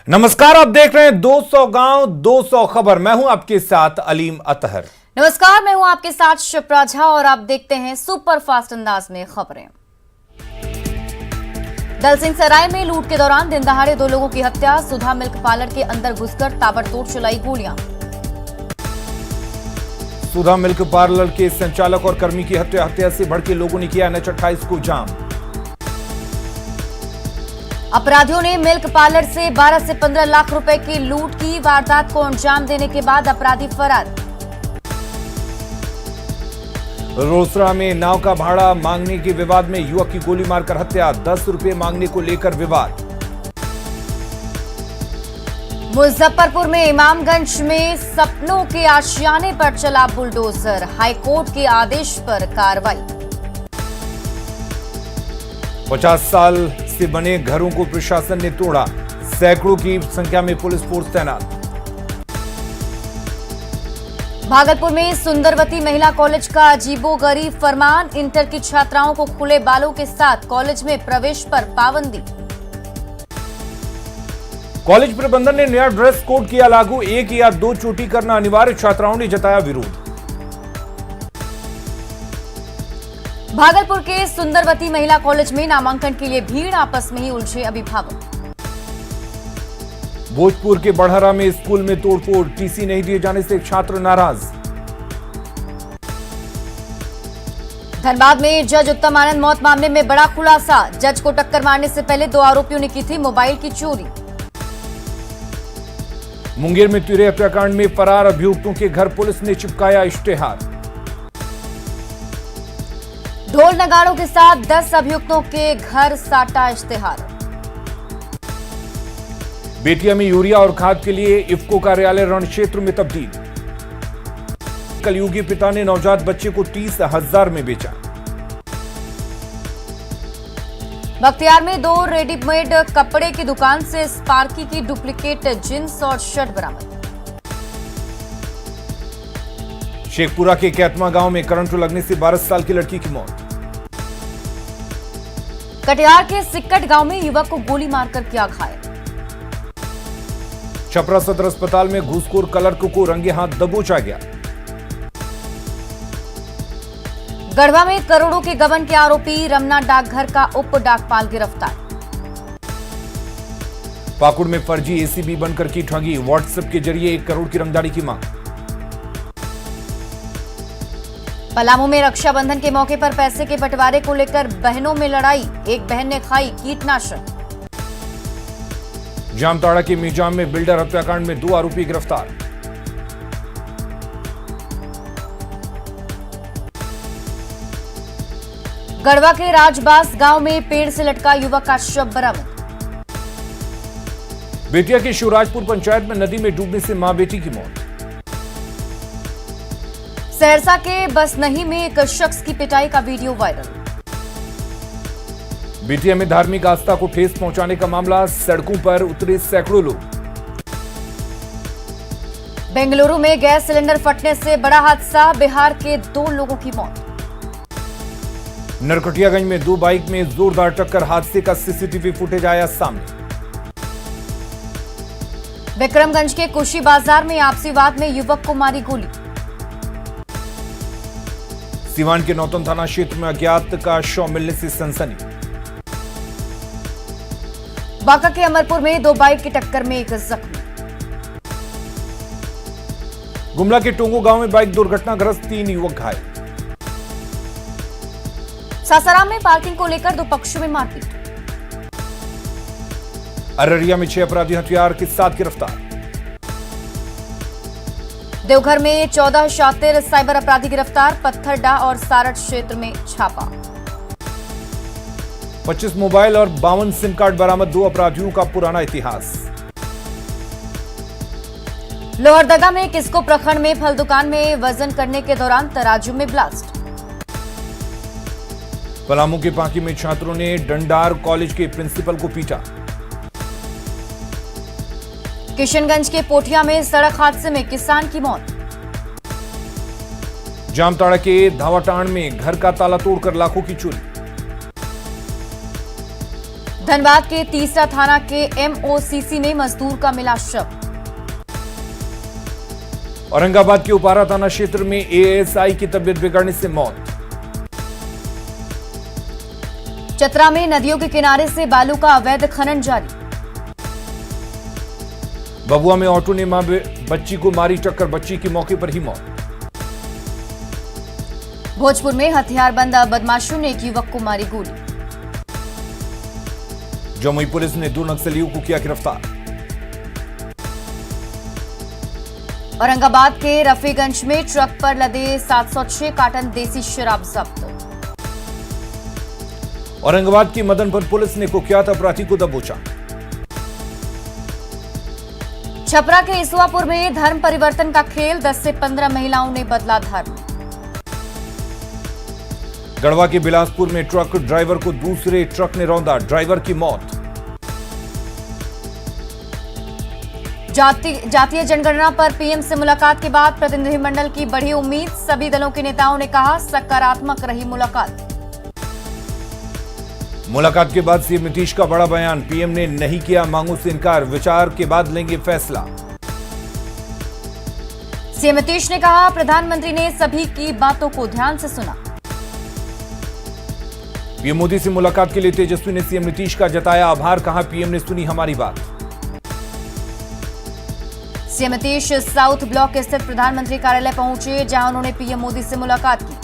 नमस्कार, आप देख रहे हैं 200 गांव 200 खबर। मैं हूं आपके साथ अलीम अतहर। नमस्कार, मैं हूं आपके साथ शिप्रा झा और आप देखते हैं सुपर फास्ट अंदाज में खबरें। दलसिंह सराय में लूट के दौरान दिन दहाड़े 2 लोगों की हत्या। सुधा मिल्क पार्लर के अंदर घुसकर ताबड़तोड़ चलाई गोलियां। सुधा मिल्क पार्लर के संचालक और कर्मी की हत्या से भड़के लोगों ने किया NH-28 को जाम। अपराधियों ने मिल्क पार्लर से 12 से 15 लाख रुपए की लूट की। वारदात को अंजाम देने के बाद अपराधी फरार। रोसड़ा में नाव का भाड़ा मांगने के विवाद में युवक की गोली मारकर हत्या। 10 रुपए मांगने को लेकर विवाद। मुजफ्फरपुर में इमामगंज में सपनों के आशियाने पर चला बुलडोजर। हाईकोर्ट के आदेश पर कार्रवाई। 50 साल से बने घरों को प्रशासन ने तोड़ा। सैकड़ों की संख्या में पुलिस फोर्स तैनात। भागलपुर में सुंदरवती महिला कॉलेज का अजीबोगरीब फरमान। इंटर की छात्राओं को खुले बालों के साथ कॉलेज में प्रवेश पर पाबंदी। कॉलेज प्रबंधन ने नया ड्रेस कोड किया लागू। 1 या 2 चोटी करना अनिवार्य। छात्राओं ने जताया विरोध। भागलपुर के सुंदरवती महिला कॉलेज में नामांकन के लिए भीड़। आपस में ही उलझे अभिभावक। भोजपुर के बढ़हरा में स्कूल में तोड़फोड़। टीसी नहीं दिए जाने से छात्र नाराज। धनबाद में जज उत्तम आनंद मौत मामले में बड़ा खुलासा। जज को टक्कर मारने से पहले 2 आरोपियों ने की थी मोबाइल की चोरी। मुंगेर में तिरे हत्याकांड में फरार अभियुक्तों के घर पुलिस ने चिपकाया इश्तेहार। ढोल नगाड़ों के साथ 10 अभियुक्तों के घर साटा इश्तेहार। बेतिया में यूरिया और खाद के लिए इफ्को कार्यालय रण क्षेत्र में तब्दील। कलयुगी पिता ने नवजात बच्चे को 30,000 में बेचा। बख्तियार में 2 रेडीमेड कपड़े की दुकान से स्पार्की की डुप्लीकेट जींस और शर्ट बरामद। शेखपुरा के कैतमा गांव में करंट लगने से 12 साल की लड़की की मौत। कटिहार के सिक्कट गांव में युवक को गोली मारकर किया घायल। छपरा सदर अस्पताल में घूसखोर क्लर्क को रंगे हाथ दबोचा गया। गढ़वा में करोड़ों के गबन के आरोपी रमना डाकघर का उप डाकपाल गिरफ्तार। पाकुड़ में फर्जी एसीबी बनकर की ठगी। व्हाट्सएप के जरिए 1 करोड़ की रंगदारी की मांग। पलामू में रक्षाबंधन के मौके पर पैसे के बंटवारे को लेकर बहनों में लड़ाई। एक बहन ने खाई कीटनाशक। जामताड़ा के मीजाम में बिल्डर हत्याकांड में 2 आरोपी गिरफ्तार। गढ़वा के राजबास गांव में पेड़ से लटका युवक का शव बरामद। बेतिया के शिवराजपुर पंचायत में नदी में डूबने से मां बेटी की मौत। सहरसा के बसनही में एक शख्स की पिटाई का वीडियो वायरल। बेतिया में धार्मिक आस्था को ठेस पहुंचाने का मामला। सड़कों पर उतरे सैकड़ों लोग। बेंगलुरु में गैस सिलेंडर फटने से बड़ा हादसा। बिहार के 2 लोगों की मौत। नरकटियागंज में 2 बाइक में जोरदार टक्कर। हादसे का सीसीटीवी फुटेज आया सामने। विक्रमगंज के कुशी बाजार में आपसी वाद में युवक को मारी गोली। सीवान के नौतन थाना क्षेत्र में अज्ञात का शव मिलने से सनसनी। बांका के अमरपुर में 2 बाइक की टक्कर में एक जख्मी। गुमला के टोंगो गांव में बाइक दुर्घटनाग्रस्त 3 युवक घायल। सासाराम में पार्किंग को लेकर 2 पक्षों में मारपीट। अररिया में 6 अपराधी हथियार के साथ गिरफ्तार। देवघर में 14 शातिर साइबर अपराधी गिरफ्तार। पत्थरडा और सारठ क्षेत्र में छापा। 25 मोबाइल और 52 सिम कार्ड बरामद। 2 अपराधियों का पुराना इतिहास। लोहरदगा में किस्को प्रखंड में फल दुकान में वजन करने के दौरान तराजू में ब्लास्ट। पलामू के पांकी में छात्रों ने डंडार कॉलेज के प्रिंसिपल को पीटा। किशनगंज के पोठिया में सड़क हादसे में किसान की मौत। जामताड़ा के धावाटांड में घर का ताला तोड़कर लाखों की चोरी। धनबाद के तीसरा थाना के एमओसीसी में मजदूर का मिला शव। औरंगाबाद के उपारा थाना क्षेत्र में एएसआई की तबीयत बिगड़ने से मौत। चतरा में नदियों के किनारे से बालू का अवैध खनन जारी। भभुआ में ऑटो ने मां बच्ची को मारी टक्कर, बच्ची की मौके पर ही मौत। भोजपुर में हथियारबंद बदमाशों ने एक युवक को मारी गोली। जमुई पुलिस ने 2 नक्सलियों को किया गिरफ्तार। औरंगाबाद के रफीगंज में ट्रक पर लदे 706 कार्टन देसी शराब जब्त। औरंगाबाद की मदनपुर पुलिस ने कुख्यात अपराधी को दबोचा। छपरा के इसुआपुर में धर्म परिवर्तन का खेल, 10 से 15 महिलाओं ने बदला धर्म। गढ़वा के बिलासपुर में ट्रक ड्राइवर को दूसरे ट्रक ने रौंदा, ड्राइवर की मौत। जातीय जनगणना पर पीएम से मुलाकात के बाद प्रतिनिधिमंडल की बढ़ी उम्मीद, सभी दलों के नेताओं ने कहा सकारात्मक रही मुलाकात। मुलाकात के बाद सीएम नीतीश का बड़ा बयान, पीएम ने नहीं किया मांगों से इनकार, विचार के बाद लेंगे फैसला। सीएम नीतीश ने कहा प्रधानमंत्री ने सभी की बातों को ध्यान से सुना। पीएम मोदी से मुलाकात के लिए तेजस्वी ने सीएम नीतीश का जताया आभार, कहा पीएम ने सुनी हमारी बात। सीएम नीतीश साउथ ब्लॉक स्थित प्रधानमंत्री कार्यालय पहुंचे, जहां उन्होंने पीएम मोदी से मुलाकात की।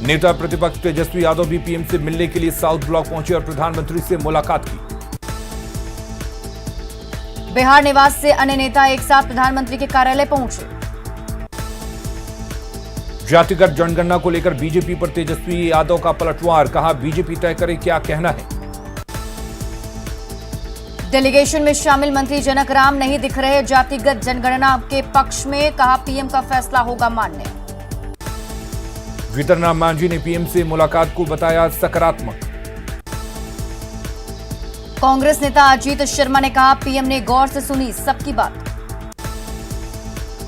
नेता प्रतिपक्ष तेजस्वी यादव भी पीएम से मिलने के लिए साउथ ब्लॉक पहुंचे और प्रधानमंत्री से मुलाकात की। बिहार निवास से अन्य नेता एक साथ प्रधानमंत्री के कार्यालय पहुंचे। जातिगत जनगणना को लेकर बीजेपी पर तेजस्वी यादव का पलटवार, कहा बीजेपी तय करे क्या कहना है। डेलीगेशन में शामिल मंत्री जनक राम नहीं दिख रहे जातिगत जनगणना के पक्ष में, कहा पीएम का फैसला होगा मान्य। जीतन मांझी ने पीएम से मुलाकात को बताया सकारात्मक। कांग्रेस नेता अजीत शर्मा ने कहा पीएम ने गौर से सुनी सबकी बात।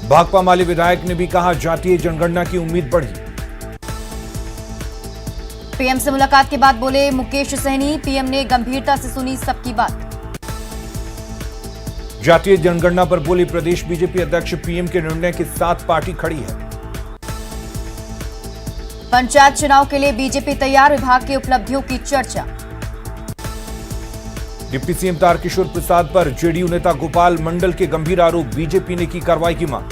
भाकपा माले विधायक ने भी कहा जातीय जनगणना की उम्मीद बढ़ी। पीएम से मुलाकात के बाद बोले मुकेश सहनी, पीएम ने गंभीरता से सुनी सबकी बात। जातीय जनगणना पर बोले प्रदेश बीजेपी अध्यक्ष, पीएम के निर्णय के साथ पार्टी खड़ी है। पंचायत चुनाव के लिए बीजेपी तैयार, विभाग की उपलब्धियों की चर्चा। डिप्टी सीएम तारकिशोर प्रसाद पर जेडीयू नेता गोपाल मंडल के गंभीर आरोप, बीजेपी ने की कार्रवाई की मांग।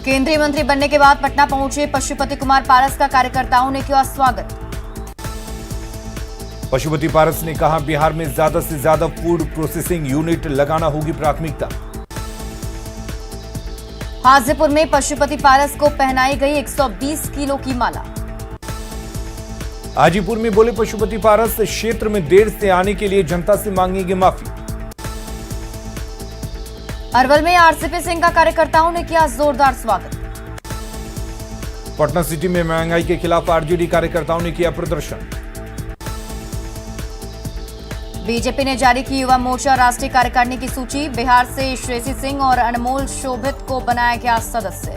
केंद्रीय मंत्री बनने के बाद पटना पहुंचे पशुपति कुमार पारस का कार्यकर्ताओं ने किया स्वागत। पशुपति पारस ने कहा बिहार में ज्यादा से ज्यादा फूड प्रोसेसिंग यूनिट लगाना होगी प्राथमिकता। हाजीपुर में पशुपति पारस को पहनाई गई 120 किलो की माला। हाजीपुर में बोले पशुपति पारस, क्षेत्र में देर से आने के लिए जनता से मांगेंगे माफी। अरवल में आरसीपी सिंह का कार्यकर्ताओं ने किया जोरदार स्वागत। पटना सिटी में महंगाई के खिलाफ आरजेडी कार्यकर्ताओं ने किया प्रदर्शन। बीजेपी ने जारी की युवा मोर्चा राष्ट्रीय कार्यकारिणी की सूची, बिहार से श्रेयसी सिंह और अनमोल शोभित को बनाया गया सदस्य।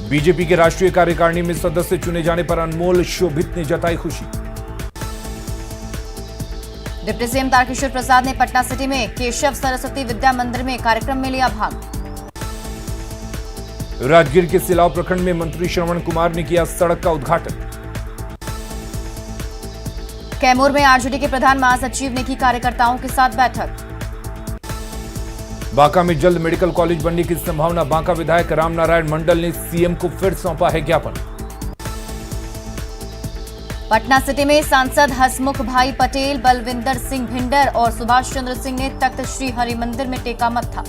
बीजेपी के राष्ट्रीय कार्यकारिणी में सदस्य चुने जाने पर अनमोल शोभित ने जताई खुशी। डिप्टी सीएम तारकिशोर प्रसाद ने पटना सिटी में केशव सरस्वती विद्या मंदिर में कार्यक्रम में लिया भाग। राजगीर के सिलाव प्रखंड में मंत्री श्रवण कुमार ने किया सड़क का उद्घाटन। कैमूर में आरजेडी के प्रधान महासचिव ने की कार्यकर्ताओं के साथ बैठक। बांका में जल्द मेडिकल कॉलेज बनने की संभावना, बांका विधायक रामनारायण मंडल ने सीएम को फिर सौंपा है ज्ञापन। पटना सिटी में सांसद हसमुख भाई पटेल, बलविंदर सिंह भिंडर और सुभाष चंद्र सिंह ने तख्त श्री हरिमंदिर में टेका मत्था।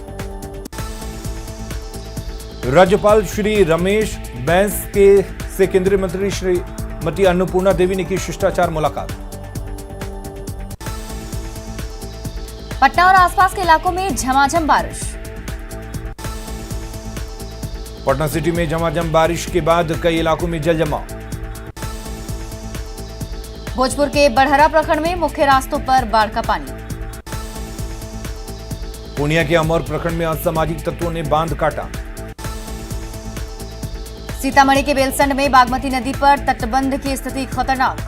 राज्यपाल श्री रमेश बैस से केंद्रीय मंत्री श्रीमती अन्नपूर्णा देवी ने की शिष्टाचार मुलाकात। पटना और आसपास के इलाकों में झमाझम बारिश। पटना सिटी में झमाझम बारिश के बाद कई इलाकों में जल जमाव। भोजपुर के बड़हरा प्रखंड में मुख्य रास्तों पर बाढ़ का पानी। पूर्णिया के अमौर प्रखंड में असामाजिक तत्वों ने बांध काटा। सीतामढ़ी के बेलसंड में बागमती नदी पर तटबंध की स्थिति खतरनाक।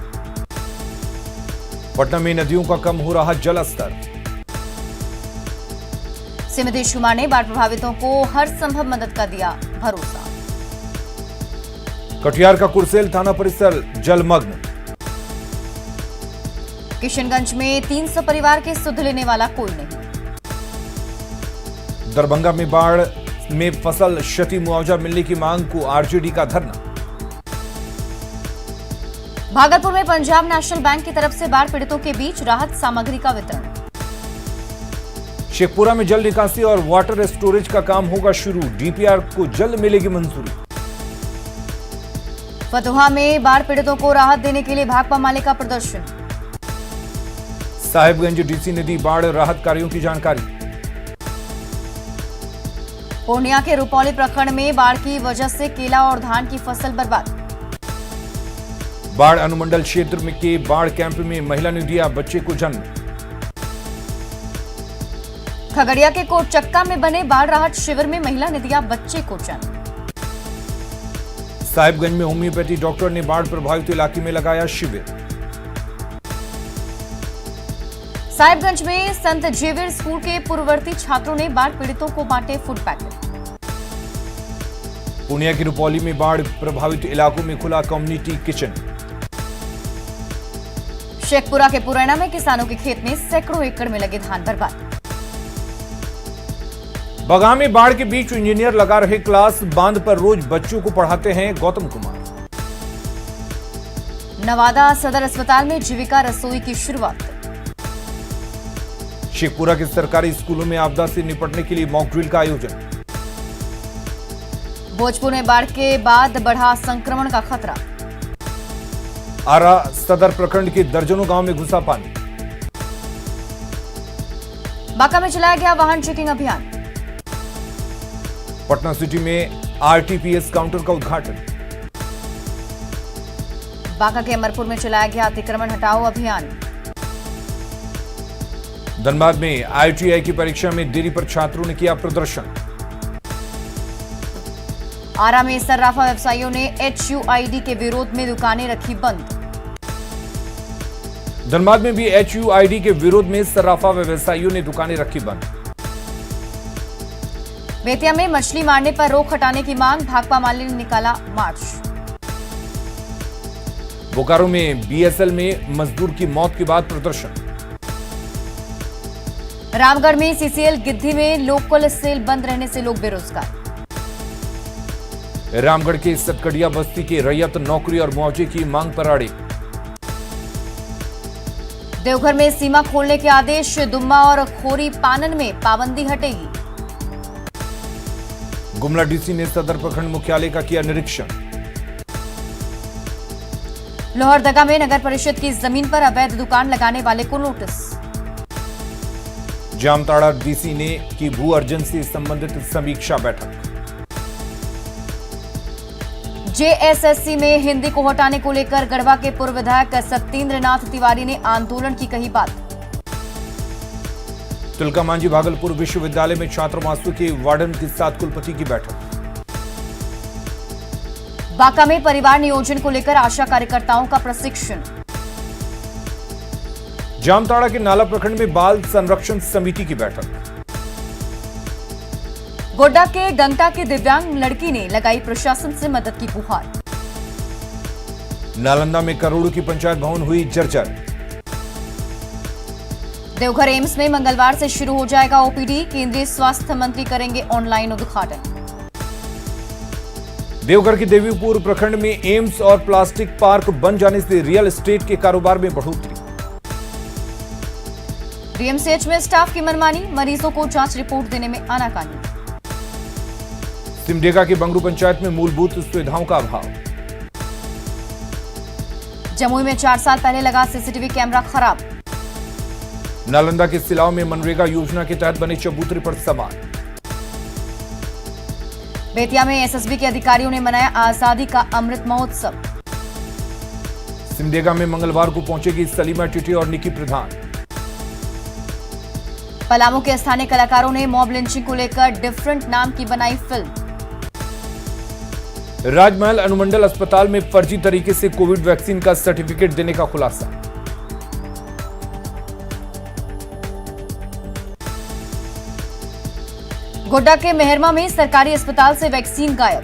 पटना में नदियों का कम हो रहा जलस्तर। सीएम नीतीश कुमार ने बाढ़ प्रभावितों को हर संभव मदद का दिया भरोसा। कटिहार का कुर्सेल थाना परिसर जलमग्न। किशनगंज में 300 परिवार के सुध लेने वाला कोई नहीं। दरभंगा में बाढ़ में फसल क्षति मुआवजा मिलने की मांग को आरजेडी का धरना। भागलपुर में पंजाब नेशनल बैंक की तरफ से बाढ़ पीड़ितों के बीच राहत सामग्री का वितरण। शेखपुरा में जल निकासी और वाटर स्टोरेज का काम होगा शुरू, डीपीआर को जल्द मिलेगी मंजूरी। फतुहा में बाढ़ पीड़ितों को राहत देने के लिए भाकपा माले का प्रदर्शन। साहिबगंज डीसी ने दी बाढ़ राहत कार्यों की जानकारी। पूर्णिया के रुपौली प्रखंड में बाढ़ की वजह से केला और धान की फसल बर्बाद। बाढ़ अनुमंडल क्षेत्र में के बाढ़ कैंप में महिला ने दिया बच्चे को जन्म। खगड़िया के कोटचक्का में बने बाढ़ राहत शिविर में महिला ने दिया बच्चे को जन्म। साहिबगंज में होम्योपैथी डॉक्टर ने बाढ़ प्रभावित इलाके में लगाया शिविर। साहिबगंज में संत जेवियर स्कूल के पूर्ववर्ती छात्रों ने बाढ़ पीड़ितों को बांटे फूड पैकेट। पूर्णिया की रुपौली में बाढ़ प्रभावित इलाकों में खुला कम्युनिटी किचन। शेखपुरा के पुरैना में किसानों के खेत में सैकड़ों एकड़ में लगे धान बर्बाद। बगहा में बाढ़ के बीच इंजीनियर लगा रहे क्लास, बांध पर रोज बच्चों को पढ़ाते हैं गौतम कुमार। नवादा सदर अस्पताल में जीविका रसोई की शुरुआत। शेखपुरा के सरकारी स्कूलों में आपदा से निपटने के लिए मॉक ड्रिल का आयोजन। भोजपुर में बाढ़ के बाद बढ़ा संक्रमण का खतरा। आरा सदर प्रखंड के दर्जनों गांव में घुसा पानी। बांका में चलाया गया वाहन चेकिंग अभियान। पटना सिटी में आरटीपीएस काउंटर का उद्घाटन। बांका के अमरपुर में चलाया गया अतिक्रमण हटाओ अभियान। धनबाद में आईटीआई की परीक्षा में देरी पर छात्रों ने किया प्रदर्शन। आरा में सर्राफा व्यवसायियों ने एचयूआईडी के विरोध में दुकानें रखी बंद। धनबाद में भी एचयूआईडी के विरोध में सर्राफा व्यवसायियों ने दुकानें रखी बंद। बेतिया में मछली मारने पर रोक हटाने की मांग, भाकपा माले ने निकाला मार्च। बोकारो में बीएसएल में मजदूर की मौत के बाद प्रदर्शन। रामगढ़ में सीसीएल गिद्धी में लोकल सेल बंद रहने से लोग बेरोजगार। रामगढ़ के सतकड़िया बस्ती के रैयत नौकरी और मुआवजे की मांग पर अड़े। देवघर में सीमा खोलने के आदेश, दुम्मा और खोरी पानन में पाबंदी हटेगी। गुमला डीसी ने सदर प्रखंड मुख्यालय का किया निरीक्षण। लोहरदगा में नगर परिषद की जमीन पर अवैध दुकान लगाने वाले को नोटिस। जामताड़ा डीसी ने की भू अर्जन से संबंधित समीक्षा बैठक। जेएसएससी में हिंदी को हटाने को लेकर गढ़वा के पूर्व विधायक सत्येंद्रनाथ तिवारी ने आंदोलन की कही बात। तिलका मांझी भागलपुर विश्वविद्यालय में छात्रावासों के वार्डन के साथ कुलपति की बैठक। बांका में परिवार नियोजन को लेकर आशा कार्यकर्ताओं का प्रशिक्षण। जामताड़ा के नाला प्रखंड में बाल संरक्षण समिति की बैठक। गोड्डा के गंगटा के दिव्यांग लड़की ने लगाई प्रशासन से मदद की गुहार। नालंदा में करोड़ों की पंचायत भवन हुई जर्जर। देवघर एम्स में मंगलवार से शुरू हो जाएगा ओपीडी, केंद्रीय स्वास्थ्य मंत्री करेंगे ऑनलाइन उद्घाटन। देवघर के देवीपुर प्रखंड में एम्स और प्लास्टिक पार्क बन जाने से रियल एस्टेट के कारोबार में बढ़ोतरी। डीएमसीएच में स्टाफ की मनमानी, मरीजों को जांच रिपोर्ट देने में आनाकानी। सिमडेगा की बंगरू पंचायत में मूलभूत सुविधाओं का अभाव। जमुई में 4 साल पहले लगा सीसीटीवी कैमरा खराब। नालंदा के सिलाव में मनरेगा योजना के तहत बने चबूतरे पर सवार। बेतिया में एसएसबी के अधिकारियों ने मनाया आजादी का अमृत महोत्सव। सिमडेगा में मंगलवार को पहुंचेगी सलीमा टिटी और निकी प्रधान। पलामू के स्थानीय कलाकारों ने मॉब लिंचिंग को लेकर डिफरेंट नाम की बनाई फिल्म। राजमहल अनुमंडल अस्पताल में फर्जी तरीके से कोविड वैक्सीन का सर्टिफिकेट देने का खुलासा। गोड्डा के मेहरमा में सरकारी अस्पताल से वैक्सीन गायब।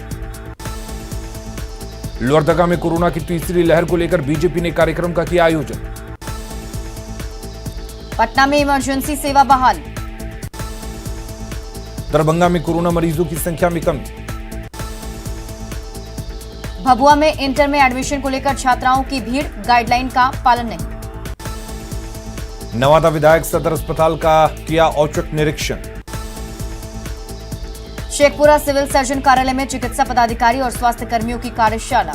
लोहरदगा में कोरोना की तीसरी लहर को लेकर बीजेपी ने कार्यक्रम का किया आयोजन। पटना में इमरजेंसी सेवा बहाल। दरभंगा में कोरोना मरीजों की संख्या में कमी। भभुआ में इंटर में एडमिशन को लेकर छात्राओं की भीड़, गाइडलाइन का पालन नहीं। नवादा विधायक सदर अस्पताल का किया औचक निरीक्षण। शेखपुरा सिविल सर्जन कार्यालय में चिकित्सा पदाधिकारी और स्वास्थ्य कर्मियों की कार्यशाला।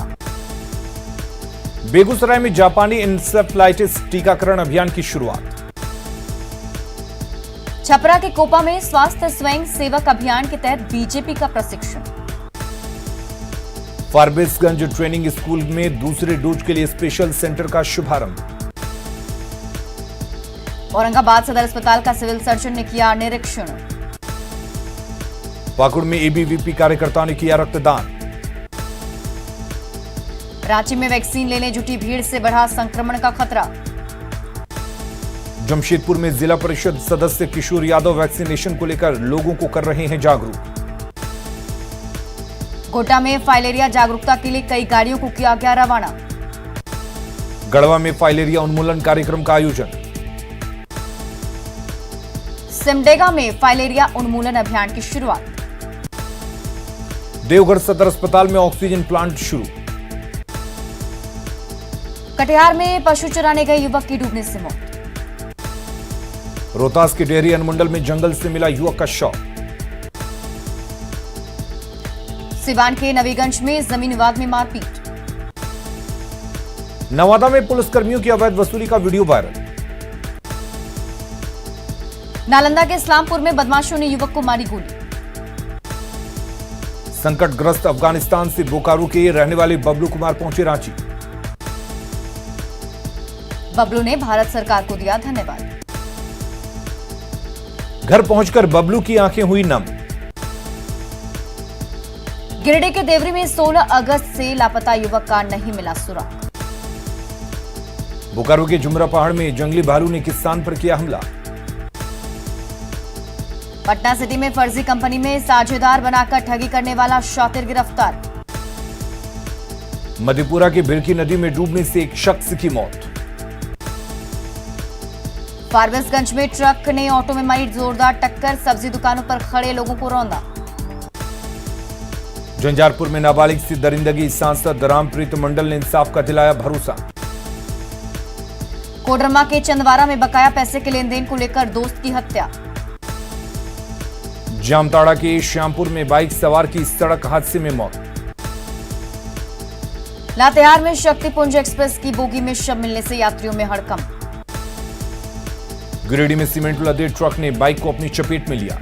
बेगूसराय में जापानी इंसेफ्लाइटिस टीकाकरण अभियान की शुरुआत। छपरा के कोपा में स्वास्थ्य स्वयं सेवक अभियान के तहत बीजेपी का प्रशिक्षण। फारबिसगंज ट्रेनिंग स्कूल में दूसरे डोज के लिए स्पेशल सेंटर का शुभारंभ। औरंगाबाद सदर अस्पताल का सिविल सर्जन ने किया निरीक्षण। पाकुड़ में एबीवीपी कार्यकर्ताओं ने किया रक्तदान। रांची में वैक्सीन लेने जुटी भीड़ से बढ़ा संक्रमण का खतरा। जमशेदपुर में जिला परिषद सदस्य किशोर यादव वैक्सीनेशन को लेकर लोगों को कर रहे हैं जागरूक। गोड्डा में फाइलेरिया जागरूकता के लिए कई गाड़ियों को किया गया रवाना। गढ़वा में फाइलेरिया उन्मूलन कार्यक्रम का आयोजन। सिमडेगा में फाइलेरिया उन्मूलन अभियान की शुरुआत। देवघर सदर अस्पताल में ऑक्सीजन प्लांट शुरू। कटिहार में पशु चराने गए युवक की डूबने से मौत। रोहतास के डेहरी अनुमंडल में जंगल से मिला युवक का शव। सिवान के नवीगंज में जमीन विवाद में मारपीट। नवादा में पुलिसकर्मियों की अवैध वसूली का वीडियो वायरल। नालंदा के इस्लामपुर में बदमाशों ने युवक को मारी गोली। संकटग्रस्त अफगानिस्तान से बोकारो के रहने वाले बबलू कुमार पहुंचे रांची। बबलू ने भारत सरकार को दिया धन्यवाद। घर पहुंचकर बबलू की आंखें हुई नम। गिरिडीह के देवरी में 16 अगस्त से लापता युवक का नहीं मिला सुराग। बोकारो के जुमरा पहाड़ में जंगली भालू ने किसान पर किया हमला। पटना सिटी में फर्जी कंपनी में साझेदार बनाकर ठगी करने वाला शातिर गिरफ्तार। मधेपुरा के भिरकी नदी में डूबने से एक शख्स की मौत। फारबिसगंज में ट्रक ने ऑटो में मारी जोरदार टक्कर, सब्जी दुकानों पर खड़े लोगों को रौंदा। झंझारपुर में नाबालिग से दरिंदगी, सांसद रामप्रीत मंडल ने इंसाफ का दिलाया भरोसा। कोडरमा के चंदवारा में बकाया पैसे के लेन देन को लेकर दोस्त की हत्या। जामताड़ा के श्यामपुर में बाइक सवार की सड़क हादसे में मौत। लातेहार में शक्तिपुंज एक्सप्रेस की बोगी में शव मिलने से यात्रियों में हड़कंप। गिरिडीह में सीमेंट लदे ट्रक ने बाइक को अपनी चपेट में लिया।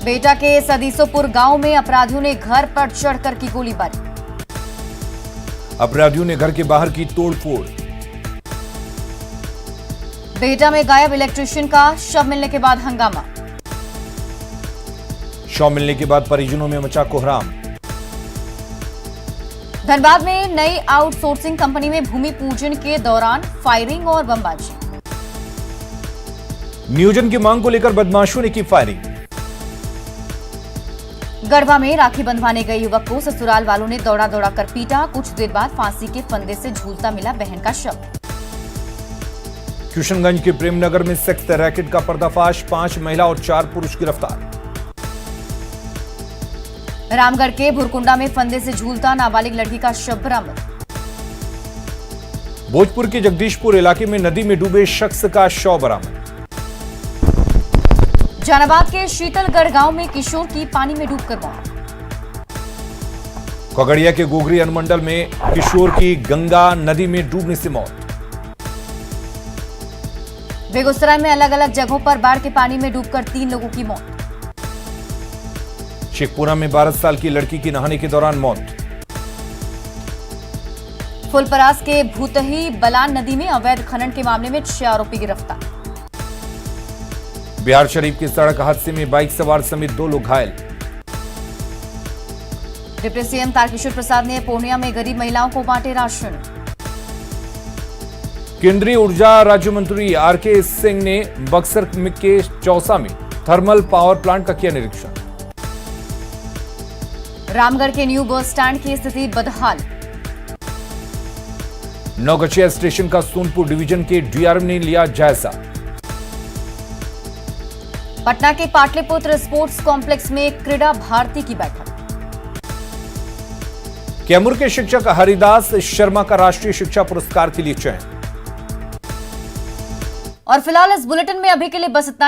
बेटा के सदीसोपुर गांव में अपराधियों ने घर पर चढ़कर की गोलीबारी। अपराधियों ने घर के बाहर की तोड़फोड़। बेटा में गायब इलेक्ट्रीशियन का शव मिलने के बाद हंगामा। शव मिलने के बाद परिजनों में मचा कोहराम। धनबाद में नई आउटसोर्सिंग कंपनी में भूमि पूजन के दौरान फायरिंग और बमबाजी। नियोजन की मांग को लेकर बदमाशों ने की फायरिंग। गढ़वा में राखी बंधवाने गए युवक को ससुराल वालों ने दौड़ा दौड़ा कर पीटा। कुछ देर बाद फांसी के फंदे से झूलता मिला बहन का शव। किशनगंज के प्रेमनगर में सेक्स रैकेट का पर्दाफाश, 5 महिला और 4 पुरुष गिरफ्तार। रामगढ़ के भुरकुंडा में फंदे से झूलता नाबालिग लड़की का शव बरामद। भोजपुर के जगदीशपुर इलाके में नदी में डूबे शख्स का शव बरामद। जहानाबाद के शीतलगढ़ गांव में किशोर की पानी में डूबकर मौत। खगड़िया के गोगरी अनुमंडल में किशोर की गंगा नदी में डूबने से मौत। बेगूसराय में अलग अलग जगहों पर बाढ़ के पानी में डूबकर 3 लोगों की मौत। शेखपुरा में 12 साल की लड़की की नहाने के दौरान मौत। फुलपरास के भूतही बलान नदी में अवैध खनन के मामले में 6 आरोपी गिरफ्तार। बिहार शरीफ के सड़क हादसे में बाइक सवार समेत 2 लोग घायल। डिप्टी सीएम तारकिशोर प्रसाद ने पूर्णिया में गरीब महिलाओं को बांटे राशन। केंद्रीय ऊर्जा राज्य मंत्री आरके सिंह ने बक्सर के चौसा में थर्मल पावर प्लांट का किया निरीक्षण। रामगढ़ के न्यू बस स्टैंड की स्थिति बदहाल। नौगछिया स्टेशन का सोनपुर डिवीजन के डीआरएम ने लिया जायजा। पटना के पाटलिपुत्र स्पोर्ट्स कॉम्प्लेक्स में क्रीड़ा भारती की बैठक। कैमूर के शिक्षक हरिदास शर्मा का राष्ट्रीय शिक्षा पुरस्कार के लिए चयन। और फिलहाल इस बुलेटिन में अभी के लिए बस इतना।